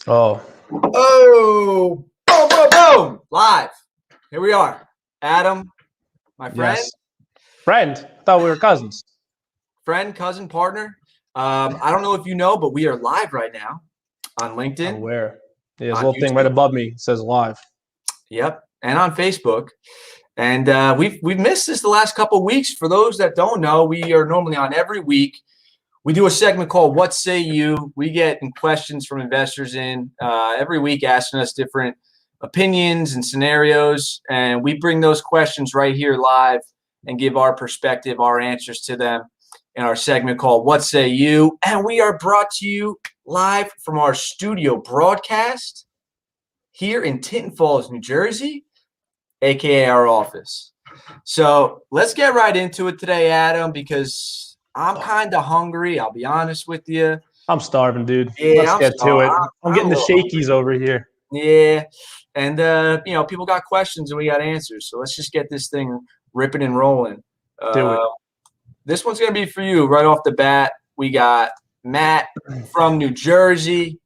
Oh, Oh, boom, boom, boom. Live. Here we are. Adam, my friend. yes. Friend. I thought we were cousins. Friend, cousin, partner. I don't know if you know, but we are live right now on LinkedIn. I'm aware. Yeah, this on little thing YouTube. right above me says live. Yep. And on Facebook. And we've missed this the last couple of weeks. For those that don't know, we are normally on every week. We do a segment called What Say You? We get questions from investors in every week asking us different opinions and scenarios. And we bring those questions right here live and give our perspective, our answers to them in our segment called What Say You? And we are brought to you live from our studio broadcast here in Tinton Falls, New Jersey, aka our office. So let's get right into it today, Adam, because I'm kind of hungry. I'll be honest with you. I'm starving, dude. Yeah, Let's get to it. I'm getting the shakies over here. Yeah. And, people got questions and we got answers. So let's just get this thing ripping and rolling. Do it. This one's going to be for you right off the bat. We got Matt from New Jersey.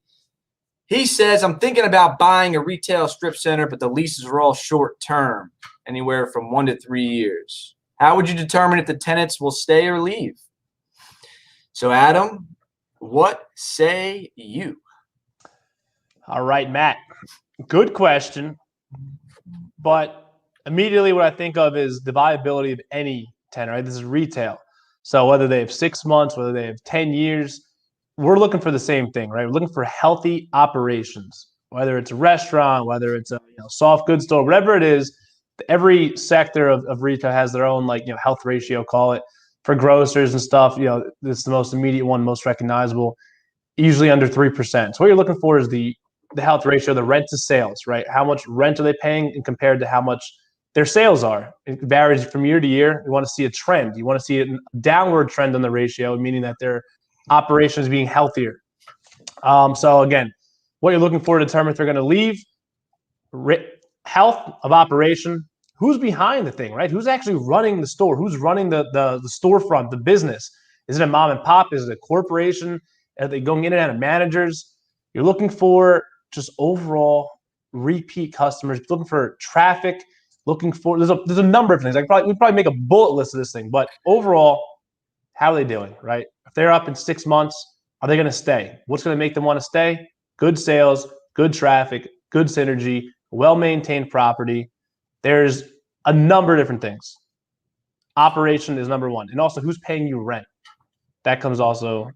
He says, I'm thinking about buying a retail strip center, but the leases are all short term, anywhere from 1 to 3 years. How would you determine if the tenants will stay or leave? So, Adam, what say you? All right, Matt. Good question. But immediately what I think of is the viability of any tenant, right? This is retail. So whether they have 6 months, whether they have 10 years, we're looking for the same thing, right? We're looking for healthy operations, whether it's a restaurant, whether it's a soft goods store, whatever it is. Every sector of retail has their own health ratio, call it. For grocers and stuff, this is the most immediate one, most recognizable, usually under 3%. So what you're looking for is the health ratio, the rent to sales, right? How much rent are they paying and compared to how much their sales are? It varies from year to year. You want to see a trend. You want to see a downward trend on the ratio, meaning that their operation is being healthier. So again, what you're looking for to determine if they're going to leave, health of operation, who's behind the thing, right? Who's actually running the store? Who's running the storefront, the business? Is it a mom and pop? Is it a corporation? Are they going in and out of managers? You're looking for just overall repeat customers, looking for traffic, looking for there's a number of things. We'd probably make a bullet list of this thing, but overall, how are they doing, right? If they're up in 6 months, are they going to stay? What's going to make them want to stay? Good sales, good traffic, good synergy, well-maintained property. There's a number of different things. Operation is number one. And also, who's paying you rent? That comes also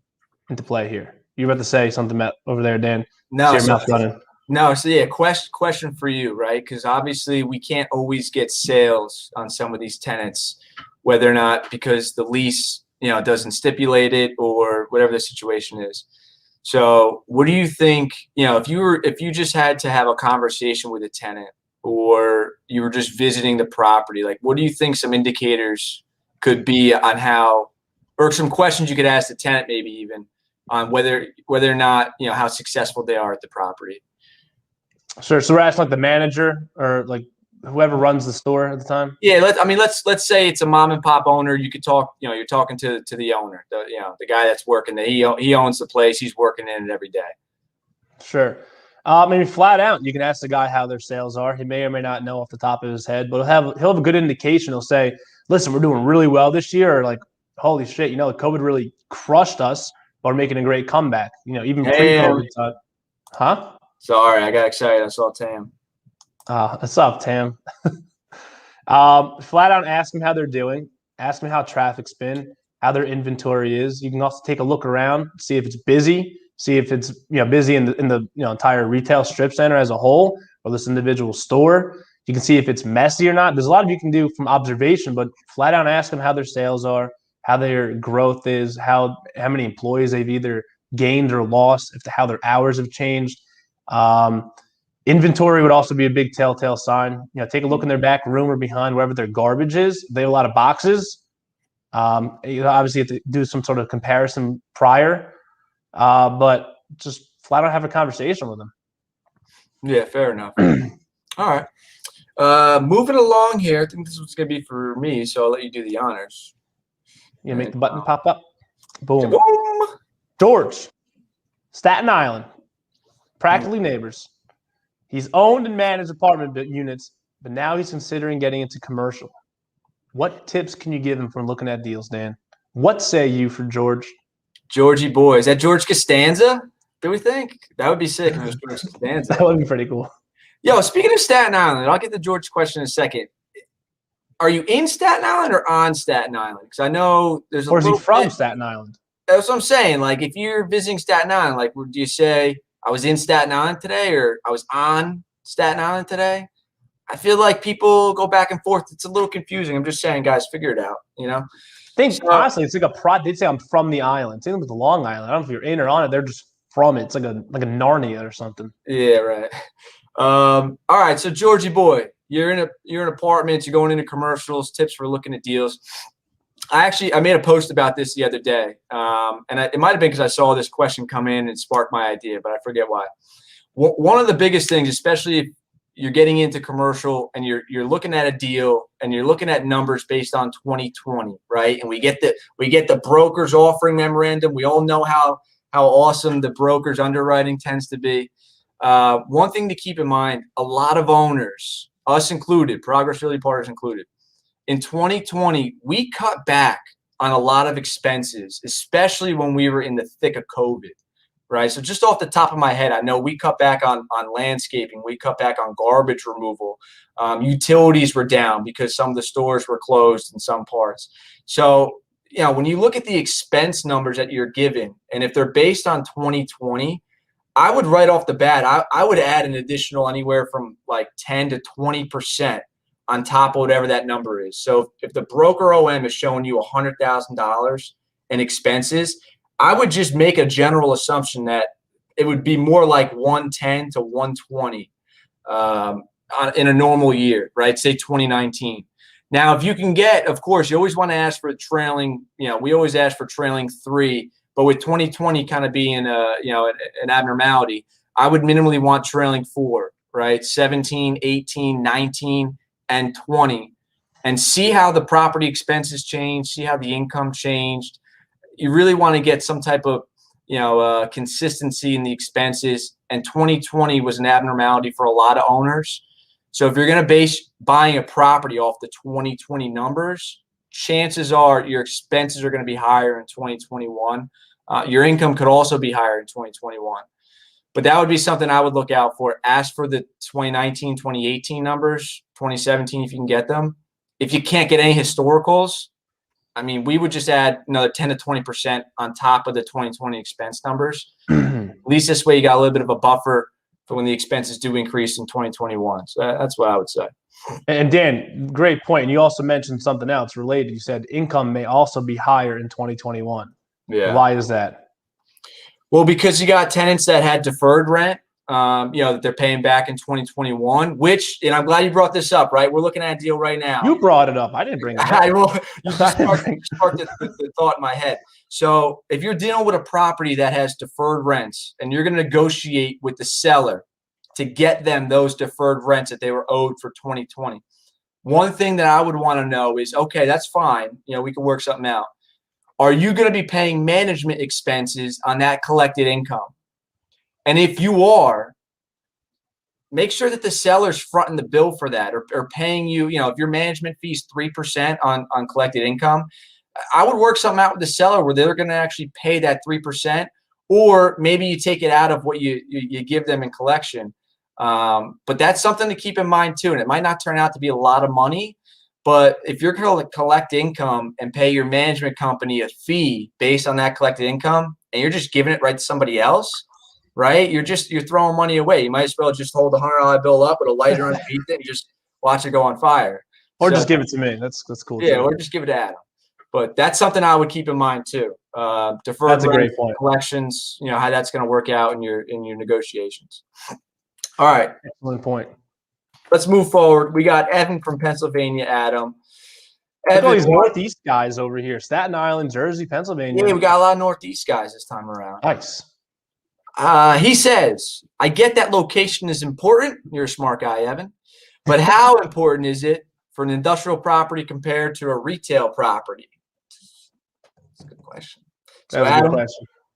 into play here. You were about to say something over there, Dan. No, so yeah, question for you, right? Because obviously we can't always get sales on some of these tenants, whether or not because the lease, doesn't stipulate it or whatever the situation is. So what do you think, if you just had to have a conversation with a tenant or you were just visiting the property, like what do you think some indicators could be on how, or some questions you could ask the tenant maybe even on whether or not, how successful they are at the property? Sure. So we're asking like the manager or like whoever runs the store at the time. Yeah. Let's say it's a mom and pop owner. You could talk, you're talking to the owner, the guy that's working there. He owns the place. He's working in it every day. Sure. Maybe flat out, you can ask the guy how their sales are. He may or may not know off the top of his head, but he'll have a good indication. He'll say, listen, we're doing really well this year. Or like, holy shit, COVID really crushed us, but we're making a great comeback. Even pre-COVID time. Huh? Sorry, I got excited. I saw Tam. What's up, Tam? Flat out ask them how they're doing. Ask them how traffic's been, how their inventory is. You can also take a look around, see if it's busy, see if it's busy in the entire retail strip center as a whole or this individual store. You can see if it's messy or not. There's a lot you can do from observation, but flat out ask them how their sales are, how their growth is, how many employees they've either gained or lost, how their hours have changed. Inventory would also be a big telltale sign. Take a look in their back room or behind wherever their garbage is. If they have a lot of boxes, obviously you have to do some sort of comparison prior, but just flat out have a conversation with them. Yeah, fair enough. All right. Moving along here, I think this was going to be for me, so I'll let you do the honors. You make the button pop up. Boom. Boom. George, Staten Island. practically neighbors. He's owned and managed apartment units, but now he's considering getting into commercial. What tips can you give him for looking at deals, Dan? What say you for George? Georgie boy. Is that George Costanza, do we think? That would be sick if it was George Costanza. That would be pretty cool. Yo, speaking of Staten Island, I'll get to George's question in a second. Are you in Staten Island or on Staten Island? Because I know there's a Or is he little from bit. Staten Island? That's what I'm saying. Like, if you're visiting Staten Island, like, do you say, I was in Staten Island today or I was on Staten Island today? I feel like people go back and forth. It's a little confusing. I'm just saying, guys, figure it out, you know? Honestly, it's like they'd say I'm from the island. Same with the Long Island. I don't know if you're in or on it. They're just from it. It's like a Narnia or something. Yeah, right. All right. So Georgie boy, you're in apartments, you're going into commercials, tips for looking at deals. I made a post about this the other day. It might've been because I saw this question come in and sparked my idea, but I forget why. One of the biggest things, especially if you're getting into commercial and you're looking at a deal and you're looking at numbers based on 2020, right? And we get the brokers offering memorandum. We all know how awesome the brokers underwriting tends to be. One thing to keep in mind, a lot of owners, us included, Progress Realty Partners included, in 2020, we cut back on a lot of expenses, especially when we were in the thick of COVID. Right. So just off the top of my head, I know we cut back on landscaping. We cut back on garbage removal. Utilities were down because some of the stores were closed in some parts. So, you know, when you look at the expense numbers that you're given, and if they're based on 2020, I would right off the bat, I would add an additional anywhere from like 10 to 20% on top of whatever that number is. So if the broker OM is showing you $100,000 in expenses, I would just make a general assumption that it would be more like 110 to 120 in a normal year, right? Say 2019. Now, if you can get, of course, you always want to ask for trailing, we always ask for trailing 3, but with 2020 kind of being an abnormality, I would minimally want trailing 4, right? 17, 18, 19, and 20, and see how the property expenses change, see how the income changed. You really want to get some type of, consistency in the expenses. And 2020 was an abnormality for a lot of owners. So if you're going to base buying a property off the 2020 numbers, chances are your expenses are going to be higher in 2021. Your income could also be higher in 2021. But that would be something I would look out for. Ask for the 2019, 2018 numbers, 2017 if you can get them. If you can't get any historicals, I mean, we would just add another 10 to 20% on top of the 2020 expense numbers. At least this way you got a little bit of a buffer for when the expenses do increase in 2021. So that's what I would say. And Dan, great point. And you also mentioned something else related. You said income may also be higher in 2021. Yeah. Why is that? Well, because you got tenants that had deferred rent, that they're paying back in 2021, which, and I'm glad you brought this up, right? We're looking at a deal right now. You brought it up. I didn't bring it up. You just sparked the thought in my head. So if you're dealing with a property that has deferred rents and you're going to negotiate with the seller to get them those deferred rents that they were owed for 2020, one thing that I would want to know is, okay, that's fine. We can work something out. Are you going to be paying management expenses on that collected income? And if you are, make sure that the seller's fronting the bill for that or paying you, if your management fee is 3% on collected income, I would work something out with the seller where they're going to actually pay that 3%, or maybe you take it out of what you give them in collection. But that's something to keep in mind too. And it might not turn out to be a lot of money, but if you're going to collect income and pay your management company a fee based on that collected income, and you're just giving it right to somebody else, right? You're throwing money away. You might as well just hold the $100 bill up with a lighter underneath it and just watch it go on fire. Or just give it to me. That's cool. Yeah, or just give it to Adam. But that's something I would keep in mind too. Deferred that's a great point. Collections, how that's going to work out in your negotiations. All right. Excellent point. Let's move forward. We got Evan from Pennsylvania, Adam. Look at all these Northeast guys over here. Staten Island, Jersey, Pennsylvania. Yeah, we got a lot of Northeast guys this time around. Nice. He says, I get that location is important. You're a smart guy, Evan. But how important is it for an industrial property compared to a retail property? That's a good question. So, Adam,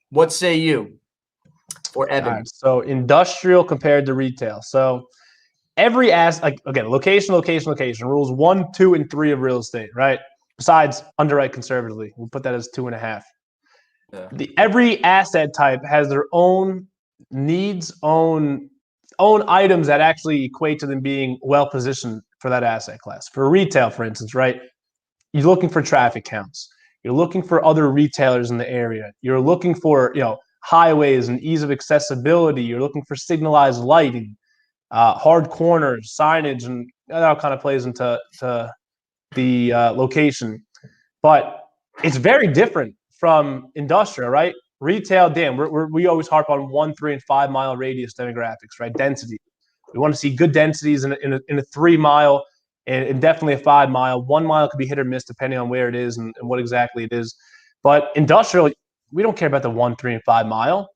what say you? or All Evan? right, so industrial compared to retail. So every like again, location, rules 1, 2, and 3 of real estate, right? Besides underwrite conservatively, we'll put that as 2.5. Yeah. Every asset type has their own needs, own items that actually equate to them being well positioned for that asset class. For retail, for instance, right? You're looking for traffic counts. You're looking for other retailers in the area. You're looking for highways and ease of accessibility. You're looking for signalized lighting, hard corners, signage, and that all kind of plays into the location. But it's very different from industrial, right? Retail, damn, we always harp on 1, 3, and 5 mile radius demographics, right? Density. We want to see good densities in a 3 mile and definitely a 5 mile. 1 mile could be hit or miss depending on where it is and what exactly it is. But industrial, we don't care about the 1, 3, and 5 mile.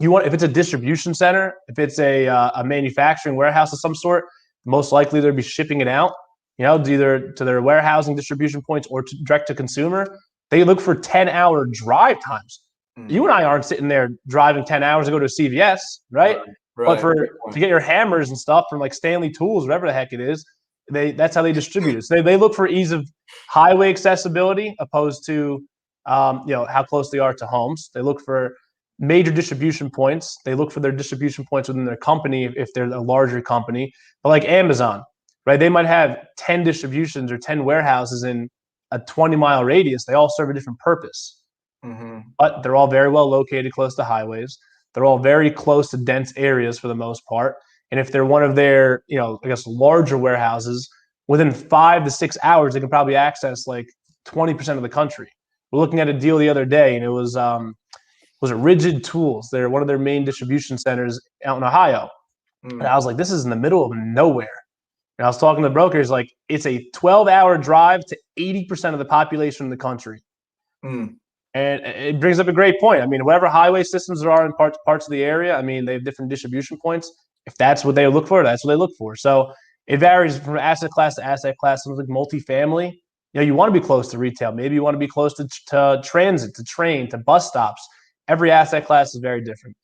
If it's a distribution center, if it's a manufacturing warehouse of some sort, most likely they'll be shipping it out, either to their warehousing distribution points or direct to consumer. They look for 10-hour drive times. You and I aren't sitting there driving 10 hours to go to a CVS, right? But to get your hammers and stuff from like Stanley Tools, whatever the heck it is, that's how they distribute it. So they look for ease of highway accessibility opposed to how close they are to homes. They look for major distribution points. They look for their distribution points within their company if they're a larger company. But like Amazon, right? They might have 10 distributions or 10 warehouses in a 20-mile radius. They all serve a different purpose. Mm-hmm. But they're all very well located close to highways. They're all very close to dense areas for the most part. And if they're one of their, larger warehouses, within 5 to 6 hours, they can probably access like 20% of the country. We're looking at a deal the other day, and it was it Rigid Tools. They're one of their main distribution centers out in Ohio. And I was like, this is in the middle of nowhere. And I was talking to the brokers, like, it's a 12-hour drive to 80% of the population in the country. And it brings up a great point. I mean, whatever highway systems there are in parts of the area, I mean, they have different distribution points. If that's what they look for, that's what they look for. So it varies from asset class to asset class. Something like multifamily, you want to be close to retail. Maybe you want to be close to transit, to train, to bus stops. Every asset class is very different.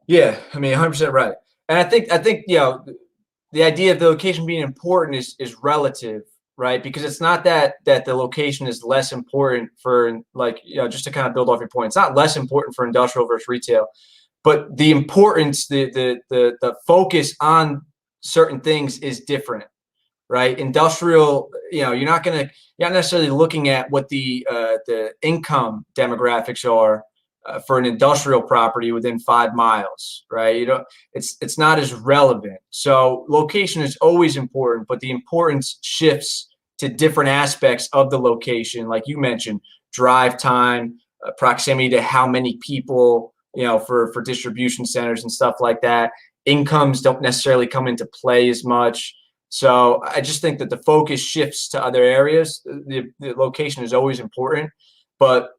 Yeah, I mean, 100% right. And I think the idea of the location being important is relative, right? Because it's not that the location is less important for, just to kind of build off your point. It's not less important for industrial versus retail, but the importance, the focus on certain things is different, right? Industrial, you're not necessarily looking at what the income demographics are for an industrial property within 5 miles, right? It's not as relevant. So location is always important, but the importance shifts to different aspects of the location, like you mentioned, drive time, proximity to how many people, for distribution centers and stuff like that. Incomes don't necessarily come into play as much. So I just think that the focus shifts to other areas. The location is always important, but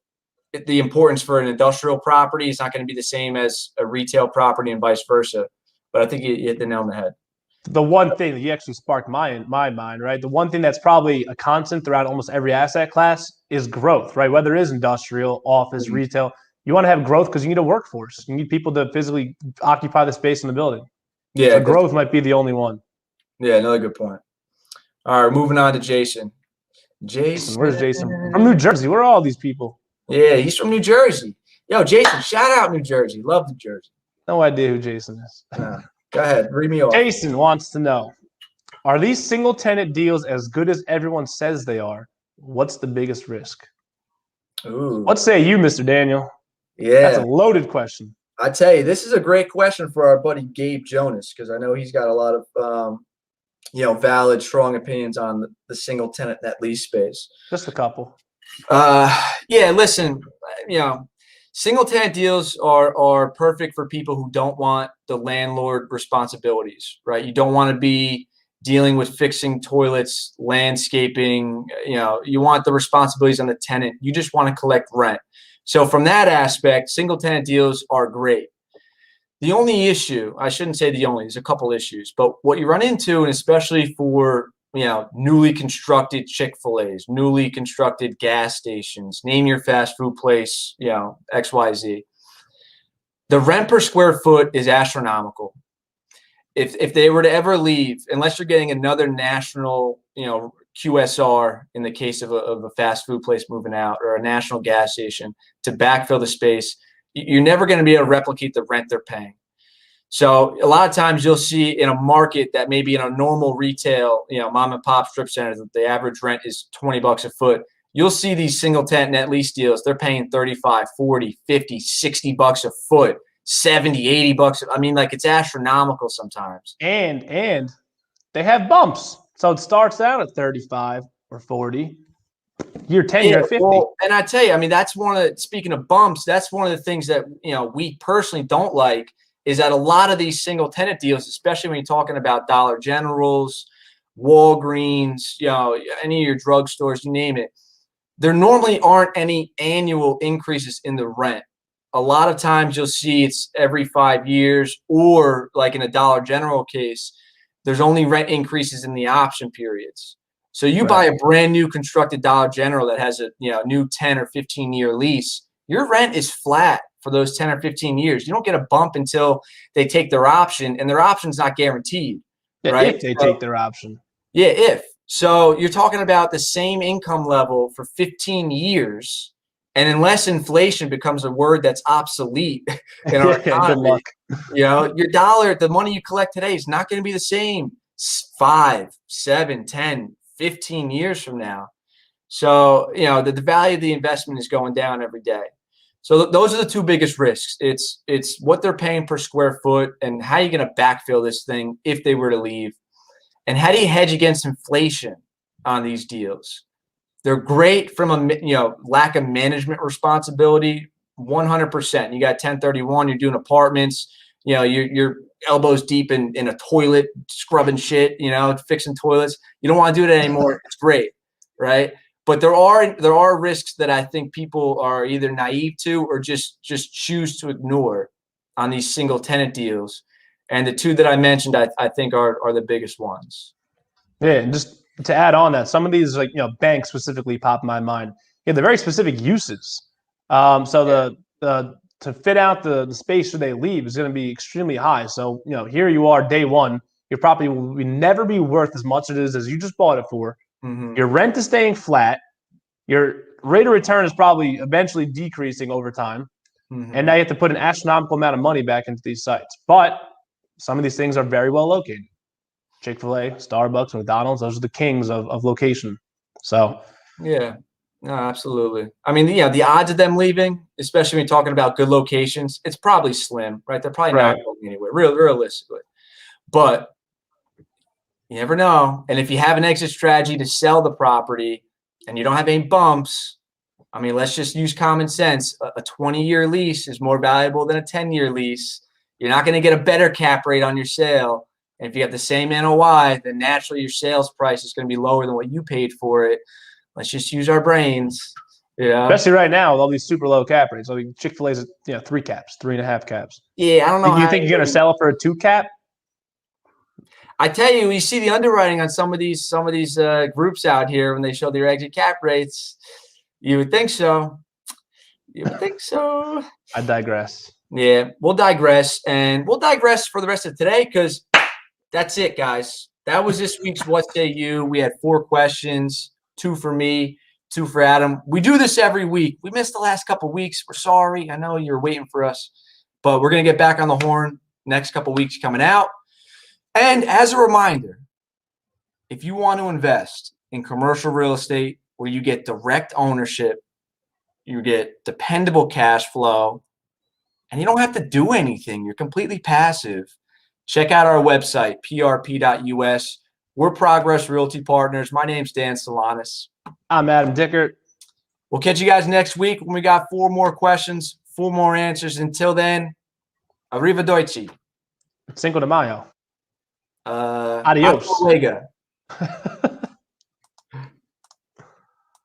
the importance for an industrial property is not going to be the same as a retail property and vice versa. But I think you hit the nail on the head. The one thing that you actually sparked my mind, right? The one thing that's probably a constant throughout almost every asset class is growth, right? Whether it is industrial, office, retail, you want to have growth because you need a workforce. You need people to physically occupy the space in the building. Yeah, so growth might be the only one. Yeah, another good point. All right, moving on to Jason. Where's Jason? From New Jersey. Where are all these people? Yeah, he's from New Jersey. Yo, Jason, shout out New Jersey. Love New Jersey. No idea who Jason is. Go ahead, read me off. Jason wants to know, are these single tenant deals as good as everyone says they are? What's the biggest risk? Ooh. What say you, Mr. Daniel? Yeah. That's a loaded question. I tell you, this is a great question for our buddy Gabe Jonas, because I know he's got a lot of valid, strong opinions on the single tenant net lease space. Just a couple. Yeah, listen, single tenant deals are perfect for people who don't want the landlord responsibilities, right? You don't want to be dealing with fixing toilets, landscaping, you want the responsibilities on the tenant. You just want to collect rent. So from that aspect, single tenant deals are great. The only issue, I shouldn't say the only, there's a couple issues, but what you run into, and especially for newly constructed Chick-fil-A's, newly constructed gas stations, name your fast food place, XYZ. The rent per square foot is astronomical. If they were to ever leave, unless you're getting another national, QSR in the case of a fast food place moving out, or a national gas station to backfill the space, you're never going to be able to replicate the rent they're paying. So a lot of times you'll see in a market that maybe in a normal retail, mom and pop strip centers, the average rent is $20 a foot. You'll see these single tenant net lease deals. They're paying 35, 40, 50, $60 a foot, 70, $80. I mean, like, it's astronomical sometimes. And they have bumps. So it starts out at 35 or 40. Year 10, you're at 50. Well, and I tell you, I mean, speaking of bumps, that's one of the things that, we personally don't like, is that a lot of these single tenant deals, especially when you're talking about Dollar Generals, Walgreens, any of your drugstores, you name it, there normally aren't any annual increases in the rent. A lot of times you'll see it's every 5 years, or like in a Dollar General case, there's only rent increases in the option periods. So you buy a brand new constructed Dollar General that has a new 10 or 15-year lease, your rent is flat for those 10 or 15 years. You don't get a bump until they take their option, and their option's not guaranteed. Yeah, right? If they take their option. Yeah, if. So you're talking about the same income level for 15 years, and unless inflation becomes a word that's obsolete in our economy, your dollar, the money you collect today is not going to be the same 5, 7, 10, 15 years from now. So, the value of the investment is going down every day. So those are the two biggest risks. It's what they're paying per square foot, and how you're going to backfill this thing if they were to leave. And how do you hedge against inflation on these deals? They're great from a lack of management responsibility, 100%. You got 1031, you're doing apartments, you're elbows deep in a toilet, scrubbing shit, fixing toilets. You don't want to do it anymore. It's great, right? But there are risks that I think people are either naive to or just choose to ignore on these single tenant deals. And the two that I mentioned, I think are the biggest ones. Yeah, and just to add on that, some of these, like, banks specifically pop in my mind. Yeah, they're very specific uses. So the to fit out the space where they leave is going to be extremely high. So, here you are day one, your property will never be worth as much as it is as you just bought it for. Mm-hmm. Your rent is staying flat. Your rate of return is probably eventually decreasing over time. Mm-hmm. And now you have to put an astronomical amount of money back into these sites. But some of these things are very well located. Chick-fil-A, Starbucks, McDonald's, those are the kings of location. So yeah, no, absolutely. I mean, the odds of them leaving, especially when you're talking about good locations, it's probably slim, right? They're probably not going anywhere, realistically. But you never know. And if you have an exit strategy to sell the property and you don't have any bumps, I mean, let's just use common sense. A 20-year lease is more valuable than a 10-year lease. You're not going to get a better cap rate on your sale. And if you have the same NOI, then naturally your sales price is going to be lower than what you paid for it. Let's just use our brains. Especially right now with all these super low cap rates. I mean, Chick-fil-A's at 3 caps, 3.5 caps. Yeah, I don't know. You think you're going to sell it for a 2 cap? I tell you, you see the underwriting on some of these groups out here when they show their exit cap rates. You would think so. I digress. Yeah, we'll digress, and we'll digress for the rest of today because that's it, guys. That was this week's What Say You. We had 4 questions, 2 for me, 2 for Adam. We do this every week. We missed the last couple weeks. We're sorry. I know you're waiting for us, but we're going to get back on the horn next couple weeks coming out. And as a reminder, if you want to invest in commercial real estate where you get direct ownership, you get dependable cash flow, and you don't have to do anything, you're completely passive, check out our website, prp.us. We're Progress Realty Partners. My name's Dan Salonis. I'm Adam Dickert. We'll catch you guys next week when we got 4 more questions, 4 more answers. Until then, arrivederci. Cinco de Mayo. Adios.